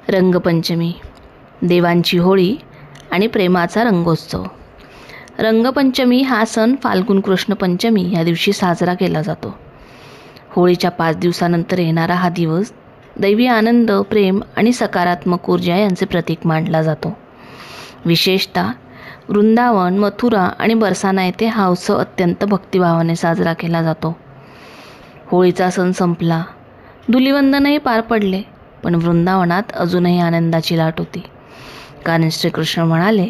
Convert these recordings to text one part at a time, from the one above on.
रंगपंचमी, देवांची होळी आणि प्रेमाचा रंगोत्सव. रंगपंचमी हा सण फाल्गुन कृष्ण पंचमी या दिवशी साजरा केला जातो. होळीच्या 5 दिवसानंतर येणारा हा दिवस दैवी आनंद, प्रेम आणि सकारात्मक ऊर्जा यांचे प्रतीक मानला जातो. विशेषतः वृंदावन, मथुरा आणि बरसाना येथे हा उत्सव अत्यंत भक्तिभावाने साजरा केला जातो. होळीचा सण संपला, धुलिवंदनही पार पडले, पण वृंदावनात अजूनही आनंदाची लाट होती. कारण श्रीकृष्ण म्हणाले,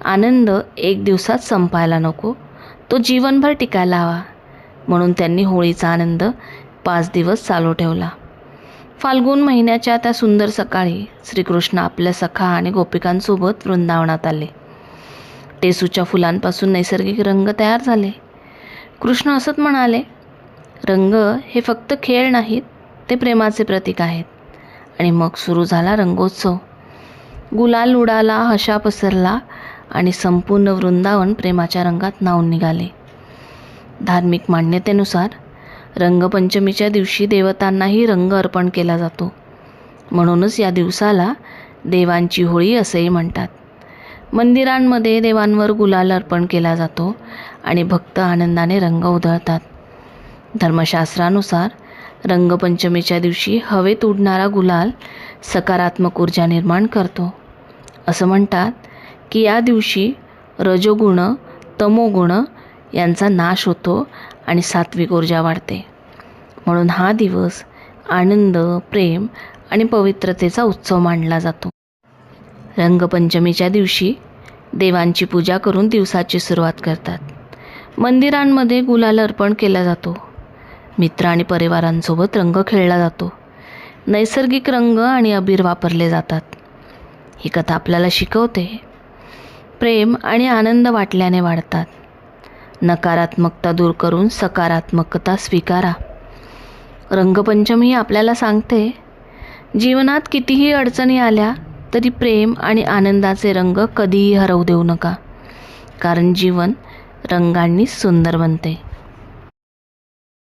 आनंद एक दिवसात संपायला नको, तो जीवनभर टिकायला हवा. म्हणून त्यांनी होळीचा आनंद 5 दिवस चालू ठेवला. फाल्गुन महिन्याच्या त्या सुंदर सकाळी श्रीकृष्ण आपल्या सखा आणि गोपिकांसोबत वृंदावनात आले. टेसूच्या फुलांपासून नैसर्गिक रंग तयार झाले. कृष्ण असत म्हणाले, रंग हे फक्त खेळ नाहीत, ते प्रेमाचे प्रतीक आहेत. आणि मग सुरू झाला रंगोत्सव. गुलाल उडाला, हशा पसरला आणि संपूर्ण वृंदावन प्रेमाच्या रंगात न्हाऊन निघाले. धार्मिक मान्यतेनुसार रंगपंचमीच्या दिवशी देवतांनाही रंग अर्पण केला जातो. म्हणूनच या दिवसाला देवांची होळी असेही म्हणतात. मंदिरांमध्ये देवांवर गुलाल अर्पण केला जातो आणि भक्त आनंदाने रंग उधळतात. धर्मशास्त्रानुसार रंगपंचमीच्या दिवशी हवेत उडणारा गुलाल सकारात्मक ऊर्जा निर्माण करतो. असं म्हणतात की या दिवशी रजोगुण, तमोगुण यांचा नाश होतो आणि सात्विक ऊर्जा वाढते. म्हणून हा दिवस आनंद, प्रेम आणि पवित्रतेचा उत्सव मानला जातो. रंगपंचमीच्या दिवशी देवांची पूजा करून दिवसाची सुरुवात करतात. मंदिरांमध्ये गुलाल अर्पण केला जातो. मित्र आणि परिवारांसोबत रंग खेळला जातो. नैसर्गिक रंग आणि अबीर वापरले जातात. ही कथा आपल्याला शिकवते, प्रेम आणि आनंद वाटल्याने वाढतात. नकारात्मकता दूर करून सकारात्मकता स्वीकारा. रंगपंचमी आपल्याला सांगते, जीवनात कितीही अडचणी आल्या तरी प्रेम आणि आनंदाचे रंग कधीही हरवू देऊ नका. कारण जीवन रंगांनी सुंदर बनते.